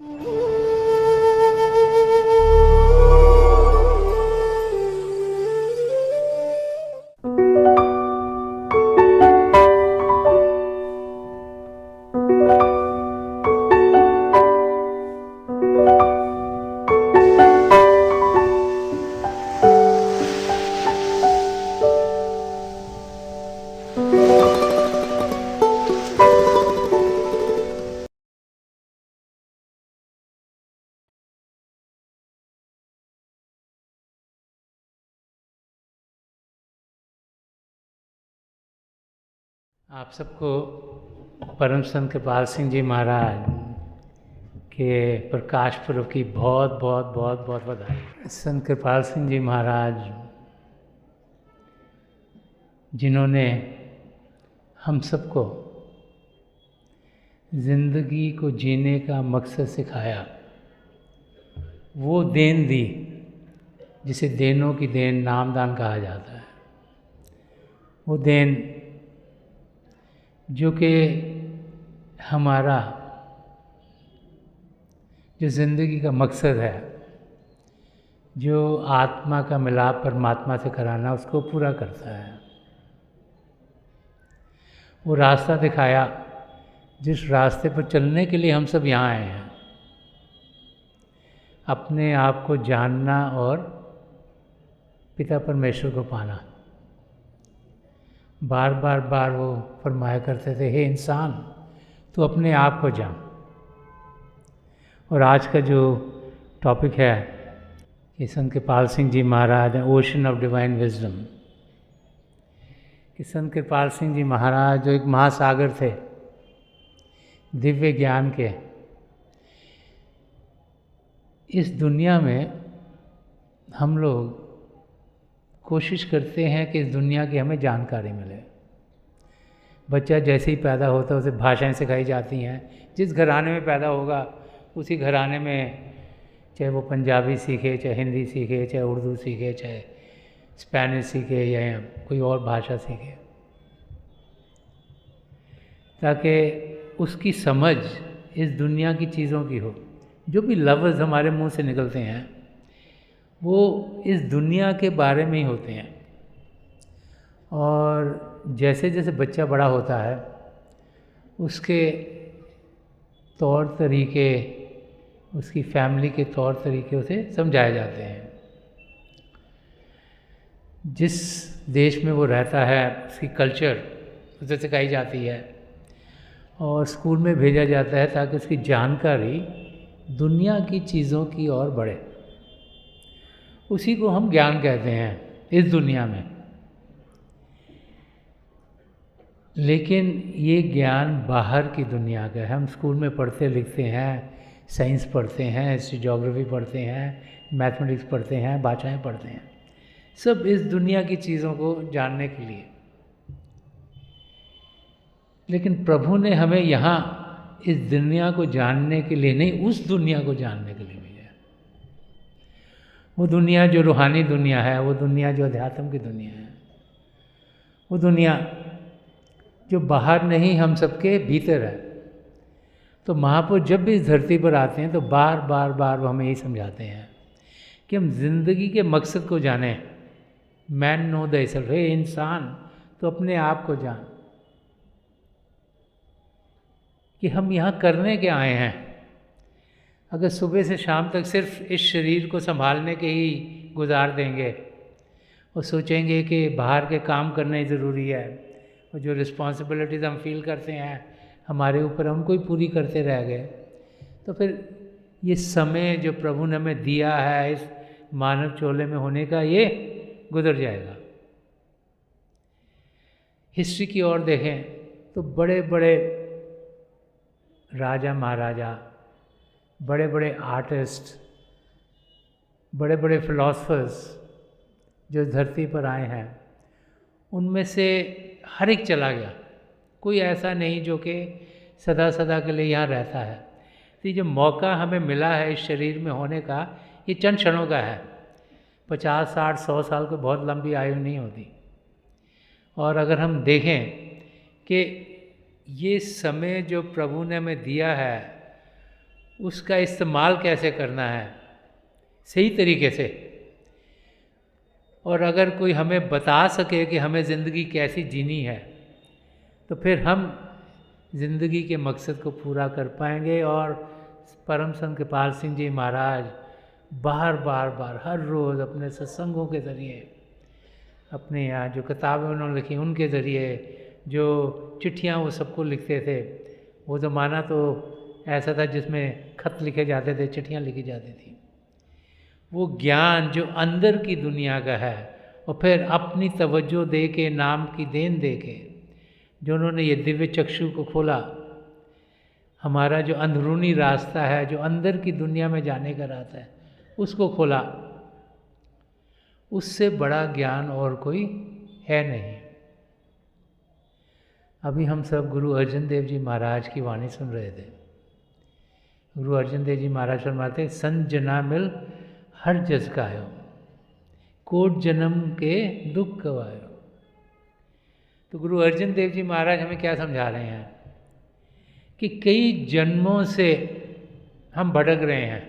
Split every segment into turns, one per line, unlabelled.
आप सबको परम संत कृपाल सिंह जी महाराज के प्रकाश पर्व की बहुत बहुत बहुत बहुत बधाई। संत कृपाल सिंह जी महाराज जिन्होंने हम सबको ज़िंदगी को जीने का मकसद सिखाया, वो देन दी जिसे देनों की देन नामदान कहा जाता है। वो देन जो कि हमारा जो ज़िंदगी का मकसद है, जो आत्मा का मिलाप परमात्मा से कराना, उसको पूरा करता है। वो रास्ता दिखाया जिस रास्ते पर चलने के लिए हम सब यहाँ आए हैं, अपने आप को जानना और पिता परमेश्वर को पाना। बार बार बार वो फरमाया करते थे, हे इंसान तू अपने आप को जान। और आज का जो टॉपिक है कि संत कृपाल सिंह जी महाराज ओशन ऑफ डिवाइन विजडम, कि संत कृपाल सिंह जी महाराज जो एक महासागर थे दिव्य ज्ञान के, इस दुनिया में हम लोग कोशिश करते हैं कि इस दुनिया की हमें जानकारी मिले। बच्चा जैसे ही पैदा होता है उसे भाषाएं सिखाई जाती हैं। जिस घराने में पैदा होगा उसी घराने में, चाहे वो पंजाबी सीखे, चाहे हिंदी सीखे, चाहे उर्दू सीखे, चाहे स्पेनिश सीखे या कोई और भाषा सीखे, ताकि उसकी समझ इस दुनिया की चीज़ों की हो। जो भी लफ्ज़ हमारे मुंह से निकलते हैं वो इस दुनिया के बारे में ही होते हैं। और जैसे जैसे बच्चा बड़ा होता है उसके तौर तरीके, उसकी फैमिली के तौर तरीके उसे समझाए जाते हैं। जिस देश में वो रहता है उसकी कल्चर उसे सिखाई जाती है और स्कूल में भेजा जाता है ताकि उसकी जानकारी दुनिया की चीज़ों की ओर बढ़े। उसी को हम ज्ञान कहते हैं इस दुनिया में। लेकिन ये ज्ञान बाहर की दुनिया का है। हम स्कूल में पढ़ते लिखते हैं, साइंस पढ़ते हैं, ज्योग्राफी पढ़ते हैं, मैथमेटिक्स पढ़ते हैं, भाषाएं पढ़ते हैं, सब इस दुनिया की चीज़ों को जानने के लिए। लेकिन प्रभु ने हमें यहाँ इस दुनिया को जानने के लिए नहीं, उस दुनिया को जानने के लिए भेजा। वो दुनिया जो रूहानी दुनिया है, वो दुनिया जो अध्यात्म की दुनिया है, वो दुनिया जो बाहर नहीं हम सबके भीतर है। तो महापुरुष जब भी इस धरती पर आते हैं तो बार बार बार वो हमें यही समझाते हैं कि हम जिंदगी के मकसद को जानें। मैन नो द सेल्फ, हे इंसान तो अपने आप को जान कि हम यहाँ करने के आए हैं। अगर सुबह से शाम तक सिर्फ इस शरीर को संभालने के ही गुजार देंगे और सोचेंगे कि बाहर के काम करने ज़रूरी है और जो रिस्पॉन्सिबिलिटीज़ हम फील करते हैं हमारे ऊपर, उनको ही पूरी करते रह गए, तो फिर ये समय जो प्रभु ने हमें दिया है इस मानव चोले में होने का, ये गुजर जाएगा। हिस्ट्री की ओर देखें तो बड़े बड़े राजा महाराजा, बड़े बड़े आर्टिस्ट, बड़े बड़े फिलोसफर्स जो धरती पर आए हैं, उनमें से हर एक चला गया। कोई ऐसा नहीं जो कि सदा सदा के लिए यहाँ रहता है। तो ये जो मौका हमें मिला है इस शरीर में होने का, ये चंद क्षणों का है। 50, 60, 100 साल को बहुत लंबी आयु नहीं होती। और अगर हम देखें कि ये समय जो प्रभु ने हमें दिया है उसका इस्तेमाल कैसे करना है सही तरीके से। और अगर कोई हमें बता सके कि हमें ज़िंदगी कैसी जीनी है, तो फिर हम ज़िंदगी के मकसद को पूरा कर पाएंगे। और परम संत कृपाल सिंह जी महाराज बार हर रोज़ अपने सत्संगों के ज़रिए, अपने यहाँ जो किताबें उन्होंने लिखी उनके ज़रिए, जो चिट्ठियाँ वो सबको लिखते थे, वो ज़माना तो ऐसा था जिसमें खत लिखे जाते थे, चिट्ठियाँ लिखी जाती थी। वो ज्ञान जो अंदर की दुनिया का है, और फिर अपनी तवज्जो दे के, नाम की देन दे के, जो उन्होंने ये दिव्य चक्षु को खोला, हमारा जो अंदरूनी रास्ता है, जो अंदर की दुनिया में जाने का रास्ता है, उसको खोला, उससे बड़ा ज्ञान और कोई है नहीं। अभी हम सब गुरु अर्जन देव जी महाराज की वाणी सुन रहे थे। गुरु अर्जन देव जी महाराज फरमाते, संत जना मिल हर जस गायो, कोट जन्म के दुख गवायो। तो गुरु अर्जन देव जी महाराज हमें क्या समझा रहे हैं कि कई जन्मों से हम भटक रहे हैं,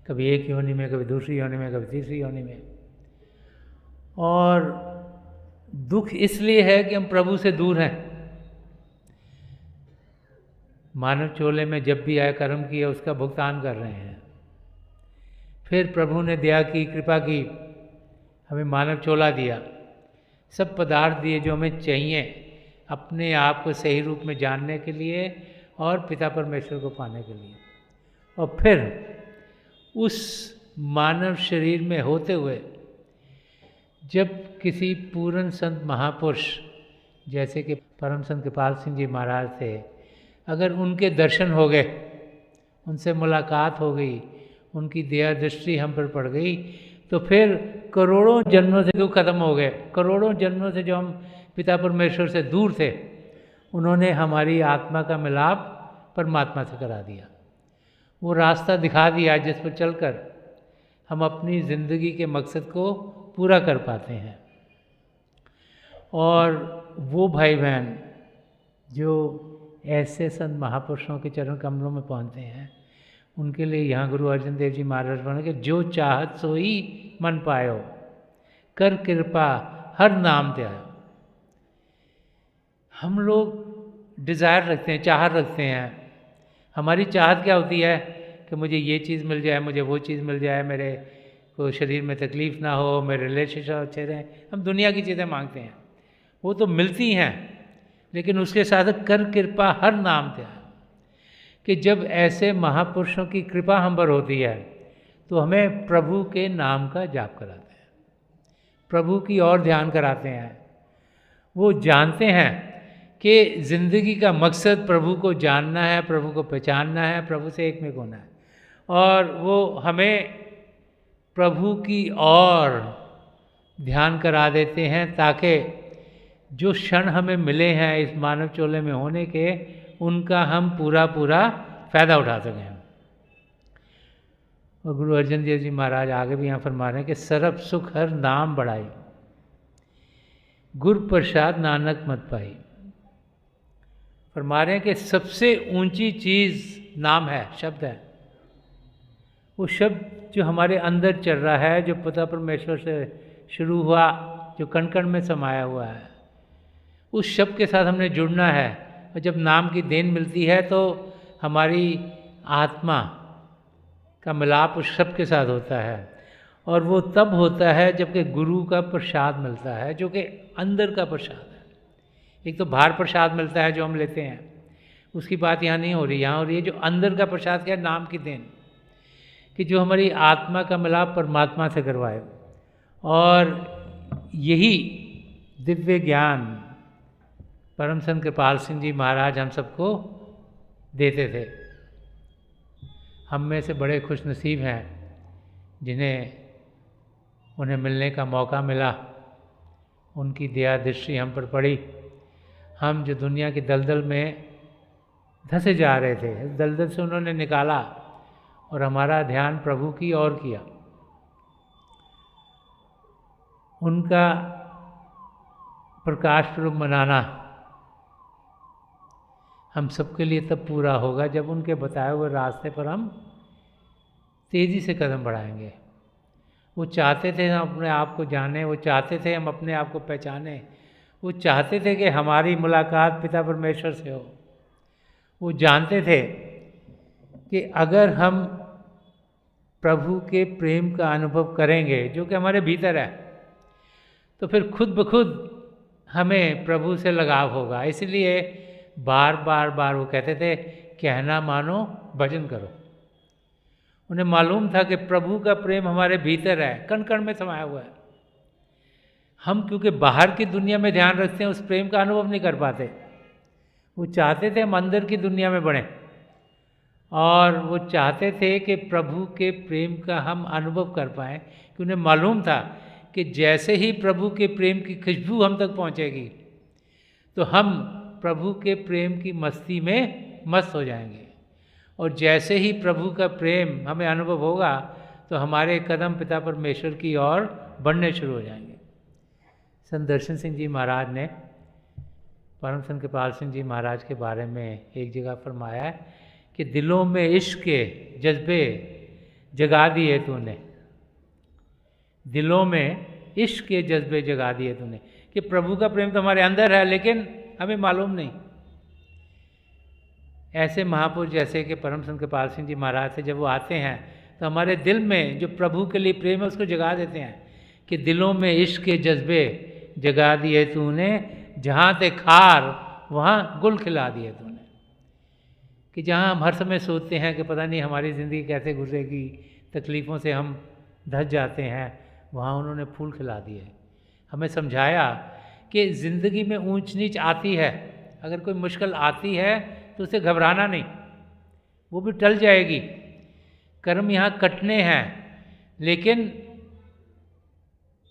कभी एक योनि में, कभी दूसरी योनि में, कभी तीसरी योनि में। और दुख इसलिए है कि हम प्रभु से दूर हैं। मानव चोले में जब भी आए कर्म किया उसका भुगतान कर रहे हैं। फिर प्रभु ने दया की, कृपा की, हमें मानव चोला दिया, सब पदार्थ दिए जो हमें चाहिए अपने आप को सही रूप में जानने के लिए और पिता परमेश्वर को पाने के लिए। और फिर उस मानव शरीर में होते हुए जब किसी पूर्ण संत महापुरुष जैसे कि परम संत कृपाल सिंह जी महाराज थे, अगर उनके दर्शन हो गए, उनसे मुलाकात हो गई, उनकी दया दृष्टि हम पर पड़ गई, तो फिर करोड़ों जन्मों से दुख खत्म हो गए। करोड़ों जन्मों से जो हम पिता परमेश्वर से दूर थे, उन्होंने हमारी आत्मा का मिलाप परमात्मा से करा दिया। वो रास्ता दिखा दिया जिस पर चलकर हम अपनी ज़िंदगी के मकसद को पूरा कर पाते हैं। और वो भाई बहन जो ऐसे संत महापुरुषों के चरण कमलों में पहुँचते हैं, उनके लिए यहाँ गुरु अर्जन देव जी महाराज बोले कि जो चाहत सोई मन पायो, कर कृपा हर नाम त्यायो। हम लोग डिज़ायर रखते हैं, चाहत रखते हैं। हमारी चाहत क्या होती है कि मुझे ये चीज़ मिल जाए, मुझे वो चीज़ मिल जाए, मेरे को शरीर में तकलीफ़ ना हो, मेरे रिलेशनशिप अच्छे रहें। हम दुनिया की चीज़ें मांगते हैं, वो तो मिलती हैं, लेकिन उसके साथ कर कृपा हर नाम त्यायो। कि जब ऐसे महापुरुषों की कृपा हम पर होती है तो हमें प्रभु के नाम का जाप कराते हैं, प्रभु की ओर ध्यान कराते हैं। वो जानते हैं कि ज़िंदगी का मकसद प्रभु को जानना है, प्रभु को पहचानना है, प्रभु से एक में होना है। और वो हमें प्रभु की ओर ध्यान करा देते हैं ताकि जो क्षण हमें मिले हैं इस मानव चोले में होने के, उनका हम पूरा फ़ायदा उठा सकें। और गुरु अर्जन देव जी महाराज आगे भी यहाँ फरमा रहे हैं कि सरब सुख हर नाम बढ़ाई, गुर प्रसाद नानक मत पाई। फरमा रहे हैं कि सबसे ऊंची चीज़ नाम है, शब्द है। वो शब्द जो हमारे अंदर चल रहा है, जो पिता परमेश्वर से शुरू हुआ, जो कण कण में समाया हुआ है, उस शब्द के साथ हमने जुड़ना है। और जब नाम की देन मिलती है तो हमारी आत्मा का मिलाप उस शब्द के साथ होता है। और वो तब होता है जबकि गुरु का प्रसाद मिलता है, जो कि अंदर का प्रसाद है। एक तो बाहर प्रसाद मिलता है जो हम लेते हैं, उसकी बात यहाँ नहीं हो रही। यहाँ हो रही है जो अंदर का प्रसाद, क्या है, नाम की देन, कि जो हमारी आत्मा का मिलाप परमात्मा से करवाए। और यही दिव्य ज्ञान परम संत कृपाल सिंह जी महाराज हम सबको देते थे। हम में से बड़े खुश नसीब हैं जिन्हें उन्हें मिलने का मौका मिला, उनकी दया दृष्टि हम पर पड़ी। हम जो दुनिया की दलदल में धंसे जा रहे थे, इस दलदल से उन्होंने निकाला और हमारा ध्यान प्रभु की ओर किया। उनका प्रकाश पर्व मनाना हम सबके लिए तब पूरा होगा जब उनके बताए हुए रास्ते पर हम तेज़ी से कदम बढ़ाएंगे। वो चाहते थे हम अपने आप को जानें, वो चाहते थे हम अपने आप को पहचानें, वो चाहते थे कि हमारी मुलाकात पिता परमेश्वर से हो। वो जानते थे कि अगर हम प्रभु के प्रेम का अनुभव करेंगे जो कि हमारे भीतर है, तो फिर खुद ब खुद हमें प्रभु से लगाव होगा। इसलिए बार बार वो कहते थे, कहना मानो भजन करो। उन्हें मालूम था कि प्रभु का प्रेम हमारे भीतर है, कण कण में समाया हुआ है। हम क्योंकि बाहर की दुनिया में ध्यान रखते हैं, उस प्रेम का अनुभव नहीं कर पाते। वो चाहते थे हम अंदर की दुनिया में बढ़ें, और वो चाहते थे कि प्रभु के प्रेम का हम अनुभव कर पाएँ, कि उन्हें मालूम था कि जैसे ही प्रभु के प्रेम की खुशबू हम तक पहुँचेगी तो हम प्रभु के प्रेम की मस्ती में मस्त हो जाएंगे, और जैसे ही प्रभु का प्रेम हमें अनुभव होगा तो हमारे कदम पिता परमेश्वर की ओर बढ़ने शुरू हो जाएंगे। संत दर्शन सिंह जी महाराज ने परम संत कृपाल सिंह जी महाराज के बारे में एक जगह फरमाया है कि दिलों में इश्क के जज्बे जगा दिए तूने, दिलों में इश्क के जज्बे जगा दिए तूने। कि प्रभु का प्रेम तो हमारे अंदर है लेकिन हमें मालूम नहीं। ऐसे महापुरुष जैसे कि परम संत कृपाल सिंह जी महाराज थे, जब वो आते हैं तो हमारे दिल में जो प्रभु के लिए प्रेम है उसको जगा देते हैं कि दिलों में इश्क के जज्बे जगा दिए तूने, जहाँ थे खार वहाँ गुल खिला दिए तूने। कि जहाँ हम हर समय सोचते हैं कि पता नहीं हमारी ज़िंदगी कैसे गुजरेगी, तकलीफ़ों से हम धँस जाते हैं, वहाँ उन्होंने फूल खिला दिए। हमें समझाया कि ज़िंदगी में ऊंच नीच आती है, अगर कोई मुश्किल आती है तो उसे घबराना नहीं, वो भी टल जाएगी। कर्म यहाँ कटने हैं, लेकिन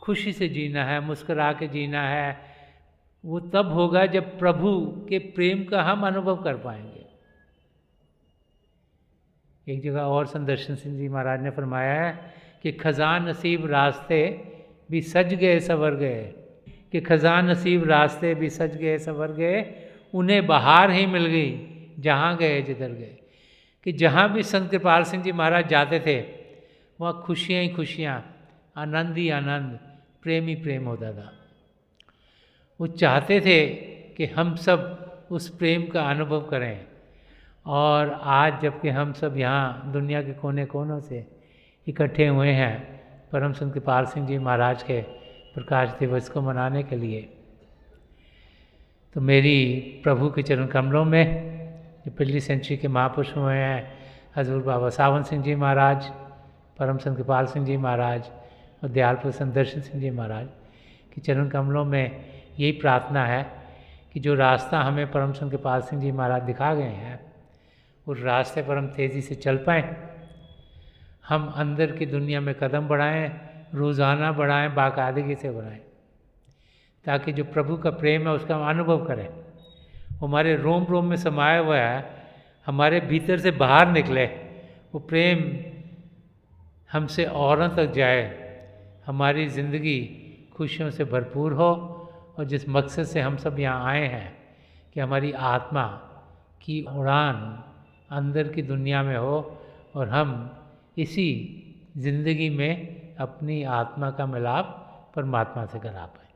खुशी से जीना है, मुस्कुरा के जीना है। वो तब होगा जब प्रभु के प्रेम का हम अनुभव कर पाएंगे। एक जगह और संत दर्शन सिंह जी महाराज ने फरमाया है कि खजान नसीब रास्ते भी सज गए संवर गए, कि खजान नसीब रास्ते भी सज गए संवर गए, उन्हें बहार ही मिल गई जहाँ गए जिधर गए। कि जहाँ भी संत कृपाल सिंह जी महाराज जाते थे वहाँ खुशियाँ ही खुशियाँ, आनंद ही आनंद, प्रेम ही प्रेम होता था। वो चाहते थे कि हम सब उस प्रेम का अनुभव करें। और आज जबकि हम सब यहाँ दुनिया के कोने कोनों से इकट्ठे हुए हैं परम संत कृपाल सिंह जी महाराज के प्रकाश दिवस को मनाने के लिए, तो मेरी प्रभु के चरण कमलों में जो पिछली सेंचुरी के महापुरुष हुए हैं, हजूर बाबा सावन सिंह जी महाराज, परम संत कृपाल सिंह जी महाराज और दयालपुर संत दर्शन सिंह जी महाराज के चरण कमलों में यही प्रार्थना है कि जो रास्ता हमें परम संत कृपाल सिंह जी महाराज दिखा गए हैं, उस रास्ते पर हम तेज़ी से चल पाएँ, हम अंदर की दुनिया में कदम बढ़ाएं, रोज़ाना बढ़ाएं, बाकायदगी से बढ़ाएं, ताकि जो प्रभु का प्रेम है उसका हम अनुभव करें। हमारे रोम रोम में समाया हुआ है, हमारे भीतर से बाहर निकले, वो प्रेम हमसे औरों तक जाए, हमारी ज़िंदगी खुशियों से भरपूर हो। और जिस मकसद से हम सब यहाँ आए हैं कि हमारी आत्मा की उड़ान अंदर की दुनिया में हो और हम इसी ज़िंदगी में अपनी आत्मा का मिलाप परमात्मा से करा पाएँ।